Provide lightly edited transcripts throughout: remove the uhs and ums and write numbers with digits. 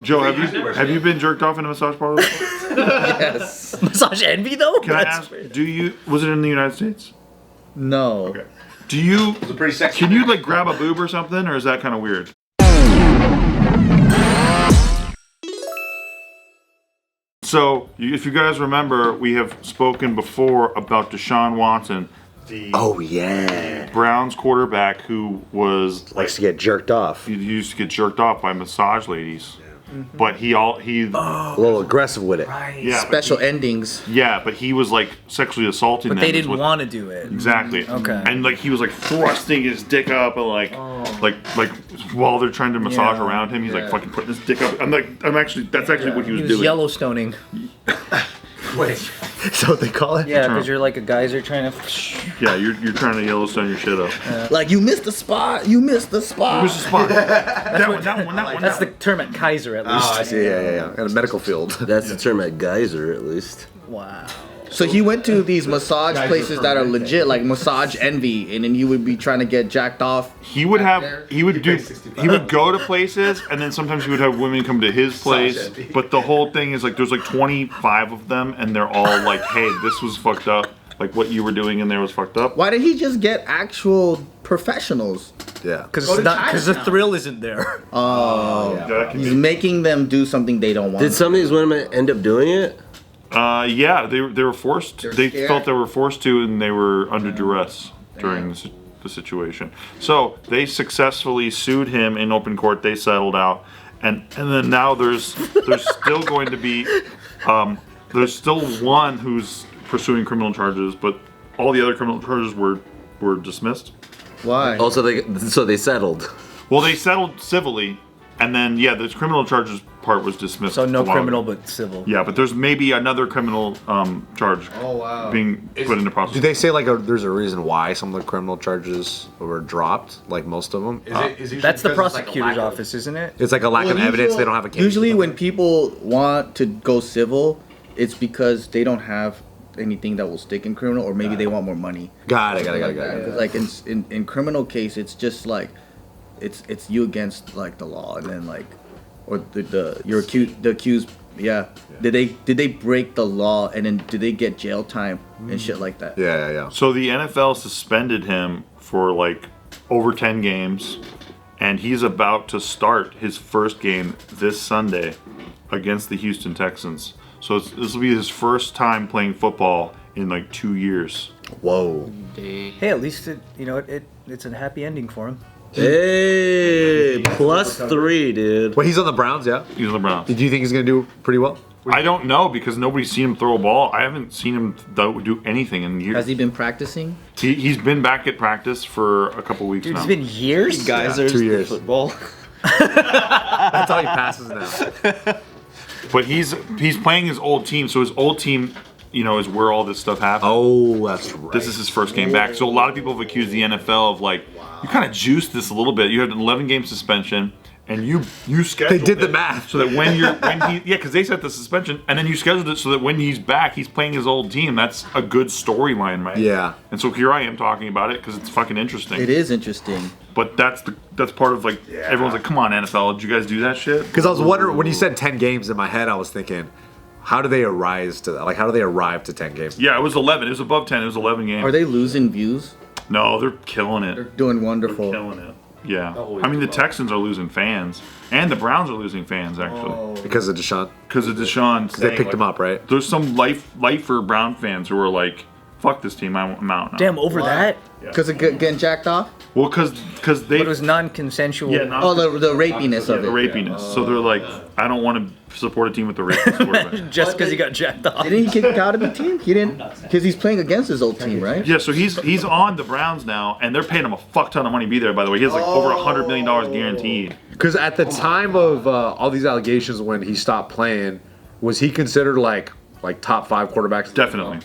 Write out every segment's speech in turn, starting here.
Joe, have you been jerked off in a massage parlor before? Yes. Massage envy though? Can I ask? Was it in the United States? No. Okay. Was it pretty sexy? Can you like grab a boob or something, or is that kind of weird? So, if you guys remember, we have spoken before about Deshaun Watson, the Browns quarterback who likes to get jerked off. He used to get jerked off by massage ladies. But he a little aggressive with it. Right. Yeah, Special endings. Yeah, but he was like sexually assaulting them. But they didn't want to do it. Exactly. Okay. And like he was like thrusting his dick up and like while they're trying to massage around him, he's like fucking putting his dick up. That's actually what he was doing. Yellowstoning. Wait. Is that what they call it? Yeah, because you're like a geyser trying to. Yeah, you're trying to Yellowstone your shit up. Like you missed the spot. You missed the spot. That one. That's the term at Kaiser at least. Oh, I see. Yeah. In a medical field. That's the term at Geyser, at least. Wow. So he went to these massage places that are legit, like Massage Envy, and then he would be trying to get jacked off. He would go to places, and then sometimes he would have women come to his place. But the whole thing is like there's like 25 of them, and they're all like, "Hey, this was fucked up. Like what you were doing in there was fucked up." Why did he just get actual professionals? Yeah, because the thrill isn't there. He's making them do something they don't want. Did some of these women end up doing it? Yeah, they were forced. They felt they were forced to, and they were under duress during the situation. So they successfully sued him in open court. They settled out, and then now there's still going to be there's still one who's pursuing criminal charges, but all the other criminal charges were dismissed. Why? Oh, so they settled. Well, they settled civilly. And then, the criminal charges part was dismissed. So no criminal, but civil. Yeah, but there's maybe another criminal charge being put into process. Do they say like there's a reason why some of the criminal charges were dropped, like most of them? That's the prosecutor's office, isn't it? It's like a lack of evidence. They don't have a case. Usually when people want to go civil, it's because they don't have anything that will stick in criminal, or maybe they want more money. Got it. Like in criminal case, it's just like, it's you against like the law, and then like, or the accused. Yeah. Did they break the law, and then did they get jail time and shit like that? Yeah. So the NFL suspended him for like over 10 games, and he's about to start his first game this Sunday against the Houston Texans. So this will be his first time playing football in like 2 years. Whoa. Hey, at least it's a happy ending for him. Hey, +3, dude. Well, he's on the Browns, yeah? He's on the Browns. Did you think he's going to do pretty well? I don't know, because nobody's seen him throw a ball. I haven't seen him do anything in years. Has he been practicing? He's been back at practice for a couple weeks now. It's been years? Guys, 2 years. Football. That's how he passes now. But he's playing his old team, so his old team, is where all this stuff happened. Oh, that's right. This is his first game back. So a lot of people have accused the NFL of like, you kind of juiced this a little bit. You had an 11-game suspension, and you scheduled They did the math. so that because they set the suspension, and then you scheduled it so that when he's back, he's playing his old team. That's a good storyline, right? Yeah. And so here I am talking about it because it's fucking interesting. It is interesting. But that's part of like everyone's like, come on NFL, did you guys do that shit? Because I was wondering when you said 10 games in my head, I was thinking, how do they arise to that? Like, how do they arrive to 10 games? Yeah, it was 11. It was above 10. It was 11 games. Are they losing views? No, they're killing it. They're doing wonderful. They're killing it. Yeah. I mean, the Texans are losing fans, and the Browns are losing fans actually Because of Deshaun? because of Deshaun. They picked him up, right? There's some lifer Brown fans who are like, "Fuck this team, I'm out now." Damn, over that? Because of getting jacked off? Well, because they. But it was non-consensual. Yeah, the rapiness of the it. rapiness. So they're like, I don't want to support a team with the rapist quarterback. Just because he got jacked off. Didn't he kick out of the team? He didn't, because he's playing against his old team, right? Yeah, so he's on the Browns now, and they're paying him a fuck ton of money to be there. By the way, he has like over $100 million guaranteed. Because at the time of all these allegations when he stopped playing, was he considered like top 5 quarterbacks? Definitely.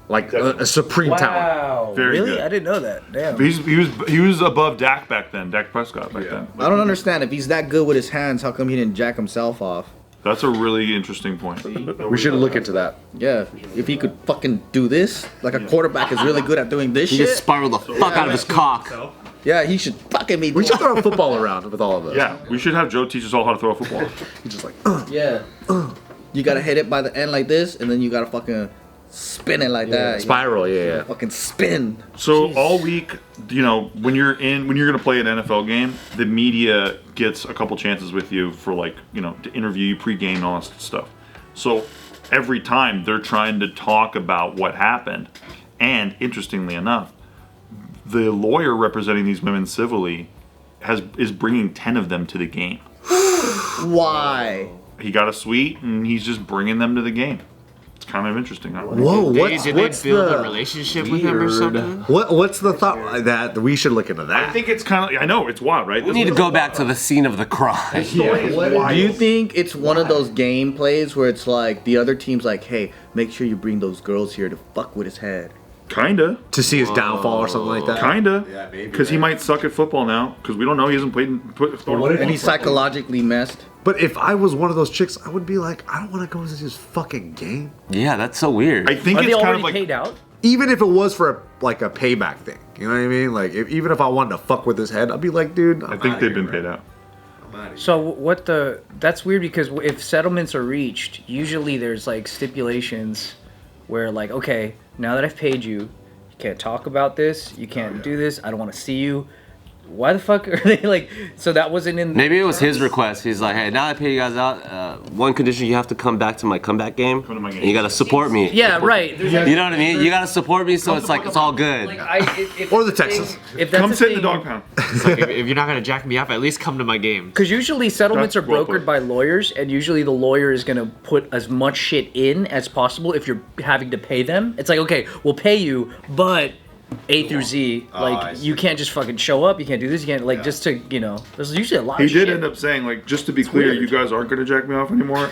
Like a supreme talent. Wow. Very really? good. I didn't know that. Damn. He was above Dak back then. Dak Prescott back then. I don't understand. If he's that good with his hands, how come he didn't jack himself off? That's a really interesting point. We should look into that. Yeah. If he could fucking do this, like a quarterback is really good at doing this He shit. just spiral the fuck out of his cock. Yeah, he should fucking be. We should throw a football around with all of us. Yeah, we should have Joe teach us all how to throw a football. He's just like, Yeah. You gotta hit it by the end like this, and then you gotta fucking spin it like that. spiral, yeah. Fucking spin. So all week, when you're gonna play an NFL game, the media gets a couple chances with you for to interview you pregame and all that stuff. So every time they're trying to talk about what happened, and interestingly enough, the lawyer representing these women civilly is bringing 10 of them to the game. Why? He got a suite and he's just bringing them to the game. It's kind of interesting. Whoa, Did they build a relationship with him or something? What's the thought that we should look into that? I think it's kind of. I know it's wild, right? We need to go back to the scene of the crime. Do you think it's one of those game plays where it's like the other team's like, hey, make sure you bring those girls here to fuck with his head? Kinda. To see his downfall or something like that? Kinda. Yeah, maybe. Because he might suck at football now. Because we don't know. He hasn't played. And he's psychologically messed. But if I was one of those chicks, I would be like, I don't want to go to this fucking game. Yeah, that's so weird. I think Are they it's kind already of like. paid out? Even if it was for a payback thing. You know what I mean? Like, even if I wanted to fuck with his head, I'd be like, dude, I think they've been paid out. So that's weird because if settlements are reached, usually there's like stipulations where like, okay, now that I've paid you, you can't talk about this, you can't do this, I don't want to see you. Why the fuck are they like? So that wasn't in. Maybe it was his request. He's like, hey, now I pay you guys out. One condition, you have to come back to my comeback game. Come to my game. And you gotta support me. Yeah, right. You know what I mean? You gotta support me, so it's like it's all good. Or the Texans. If that's Come sit in the dog pound. It's like, if you're not gonna jack me up, at least come to my game. Because usually settlements That's are well brokered put. by lawyers, and usually the lawyer is gonna put as much shit in as possible if you're having to pay them. It's like, okay, we'll pay you, but A through Z, like you can't just fucking show up, you can't do this, you can't just to there's usually a lot He of did shit. end up saying, like, just to be clear, weird. you guys aren't going to jack me off anymore.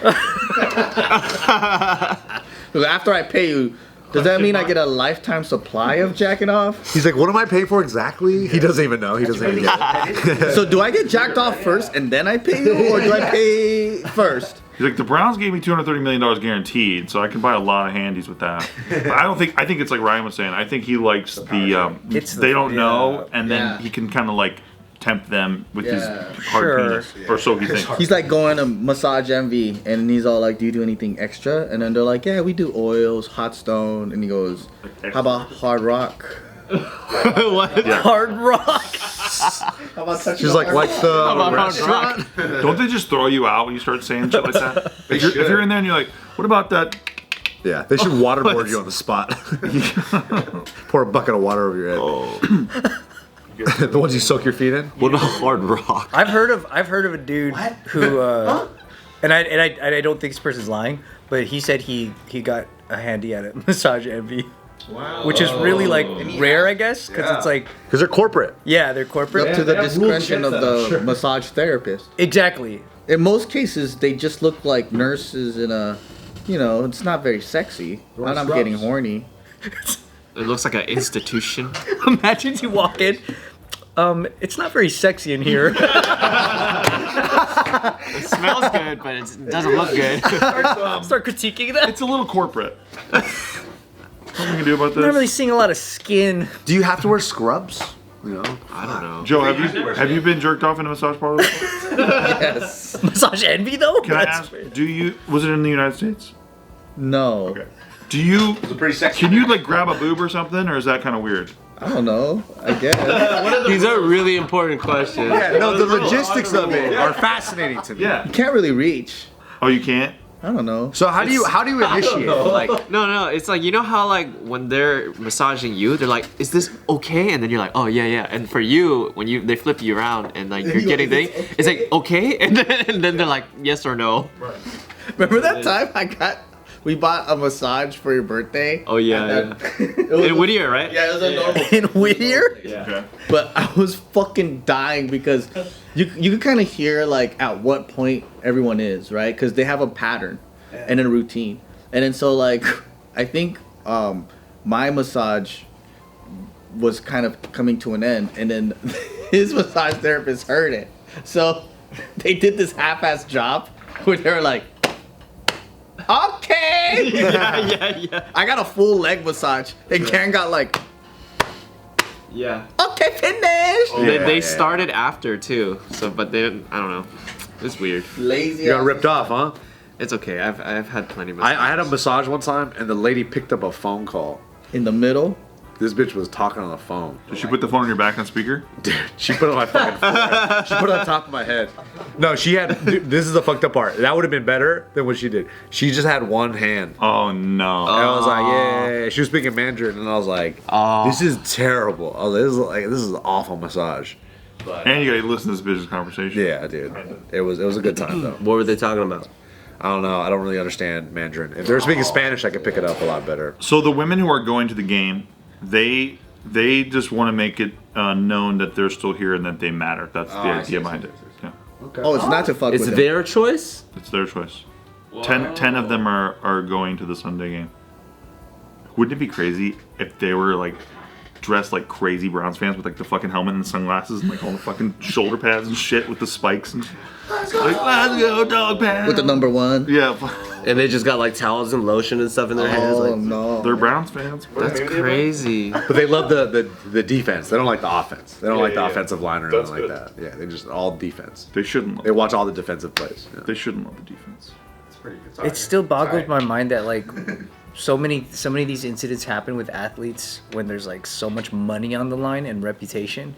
After I pay you, does that mean I get a lifetime supply of jacking off? He's like, what am I paying for exactly? He doesn't even know. He doesn't even get it. So do I get jacked off first and then I pay you, or do I pay first? He's like, the Browns gave me $230 million guaranteed, so I can buy a lot of handies with that. But I think it's like Ryan was saying. I think he likes they don't know, and then he can kind of like tempt them with his hard penis, or so he thinks. He's like going to Massage Envy, and he's all like, do you do anything extra? And then they're like, yeah, we do oils, hot stone. And he goes, how about hard rock? What? Yeah. Hard rock. How about touching She's like the restaurant. Don't they just throw you out when you start saying shit like that? If you're in there and you're like, what about that? Yeah, they should waterboard you on the spot. Pour a bucket of water over your head. The ones you soak your feet in. What about hard rock? I've heard of a dude who and I don't think this person's lying, but he said he got a handy at it, Massage Envy. Wow. Which is really like rare, I guess, because it's like Because they're corporate. yeah, they're corporate. Up to the discretion of the massage therapist. Exactly. In most cases, they just look like nurses in a, it's not very sexy. And I'm getting horny. It looks like an institution. Imagine you walk in. It's not very sexy in here. It smells good, but it doesn't look good. Start critiquing that. It's a little corporate. What we can do about I'm not really this? seeing a lot of skin. Do you have to wear scrubs? I don't know. Joe, have you been jerked off in a massage parlor before? Yes. Massage Envy though. Can I That's ask? weird. Was it in the United States? No. Okay. Do you? pretty sexy. Can you like grab a boob or something, or is that kind of weird? I don't know. I guess. These are really important questions. Yeah, no, the logistics of it are fascinating to me. Yeah. You can't really reach. Oh, you can't. I don't know. So how do you initiate? Like, No, it's like, you know how like when they're massaging you, they're like, is this okay? And then you're like, oh yeah. And for you, when they flip you around and like you're getting thing, it's like, okay? And then they're like, yes or no. Remember that time we bought a massage for your birthday? Oh yeah. In Whittier, right? Yeah, it was a normal. In Whittier? Okay. But I was fucking dying because you can kind of hear like at what point everyone is, right? Because they have a pattern and a routine. And then so like I think my massage was kind of coming to an end, and then his massage therapist heard it. So they did this half-ass job where they were like, okay. Yeah. I got a full leg massage, and Karen got like Yeah. Okay, finish. They started after too. So, but they, I don't know. It's weird. Lazy. You got ripped off, huh? It's okay. I've had plenty of. I had a massage one time, and the lady picked up a phone call. In the middle. This bitch was talking on the phone. Did she put the phone on your back on speaker? Dude, she put it on my fucking forehead. She put it on top of my head. No, she had. Dude, this is the fucked up part. That would have been better than what she did. She just had one hand. Oh no. And I was like, yeah. She was speaking Mandarin, and I was like, this is terrible. I was like, this is an awful massage. And you gotta listen to this bitch's conversation. Yeah, dude. It was a good time though. What were they talking about? I don't know. I don't really understand Mandarin. If they were speaking Spanish, I could pick it up a lot better. So the women who are going to the game, they just want to make it known that they're still here and that they matter. That's the idea behind it. Yeah. Oh, it's not to fuck It's with them. their choice? It's their choice. 10 of them are going to the Sunday game. Wouldn't it be crazy if they were like dressed like crazy Browns fans with like the fucking helmet and the sunglasses and like all the fucking shoulder pads and shit with the spikes and like, let's go dog pads With the number 1. Yeah. And they just got like towels and lotion and stuff in their hands. Oh Like, no. They're Browns fans. That's crazy. But they love the defense. They don't like the offense. They don't like the yeah. offensive line or That's anything like good. that. Yeah, they just all defense. They shouldn't love They watch all the defensive plays. Yeah. They shouldn't love the defense. It still boggles my mind that like so many of these incidents happen with athletes when there's like so much money on the line and reputation.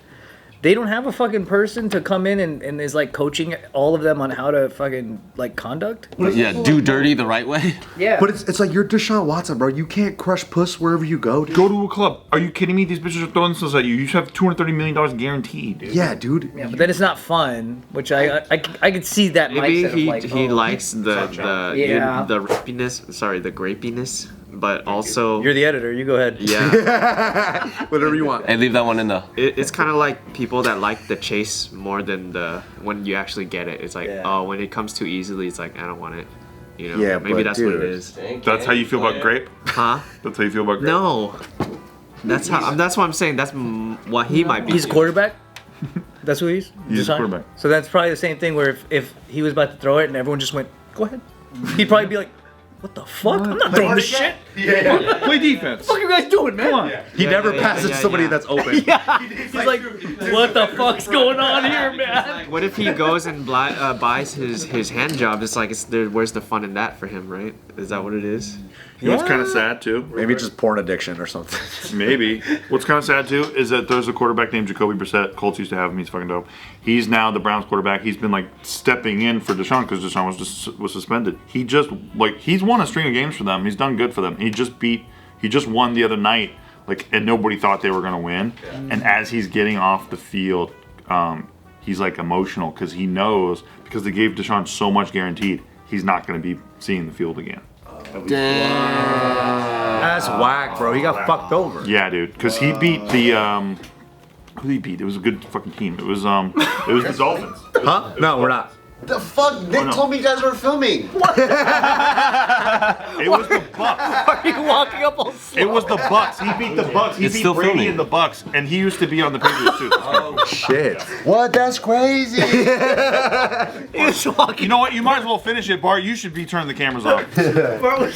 They don't have a fucking person to come in and is like coaching all of them on how to fucking like conduct. yeah, do dirty the right way. Yeah. But it's like you're Deshaun Watson, bro. You can't crush puss wherever you go, dude. Go to a club. Are you kidding me? These bitches are throwing themselves at you. You should have $230 million guaranteed, dude. Yeah, dude. Yeah, but then it's not fun, which I could see that Maybe mindset he of like, he oh, likes the Yeah. the rapiness. Sorry, the grapiness. But also, You're the editor. You go ahead. yeah, Whatever you want. Hey, leave that one in though. it's kind of like people that like the chase more than the when you actually get it. It's like, Yeah. oh, when it comes too easily, it's like I don't want it. You know, Yeah, maybe but that's what it dude. is. That's how you feel about grape? Huh? That's how you feel about grape? No. That's what I'm saying. That's what he might be. He's doing. quarterback. That's who he's. He's Deshaun? quarterback. So that's probably the same thing where if he was about to throw it and everyone just went, go ahead, he'd probably be like, what the fuck? I'm not throwing this shit. Play defense. What are you guys doing, man? Come on. He never yeah, passes yeah, somebody yeah. that's open. He's like, what the fuck's going on here, man? Like, what if he goes and buys his hand job? It's like, where's the fun in that for him, right? Is that what it is? You know what's kind of sad too? Maybe just porn addiction or something. Maybe. What's kind of sad too is that there's a quarterback named Jacoby Brissett. Colts used to have him. He's fucking dope. He's now the Browns quarterback. He's been like stepping in for Deshaun because Deshaun was suspended. He's won a string of games for them. He's done good for them. He just won the other night. And nobody thought they were gonna win. Yeah. And as he's getting off the field, he's like emotional because he knows because they gave Deshaun so much guaranteed, he's not gonna be seeing the field again. That's whack, bro. He got fucked over. Yeah, dude, because he beat the who did he beat? It was a good fucking team. It was the Dolphins. Huh? No, we're not. The fuck? Nick no. told me you guys were filming. It was the Bucks. Are you walking up all slow? It was the Bucks. He beat the Bucks. He It's beat still Brady filming. and the Bucks, and he used to be on the Patriots too. Shit. What? That's crazy. He was walking. You know what? You might as well finish it, Bart. You should be turning the cameras off. Bart was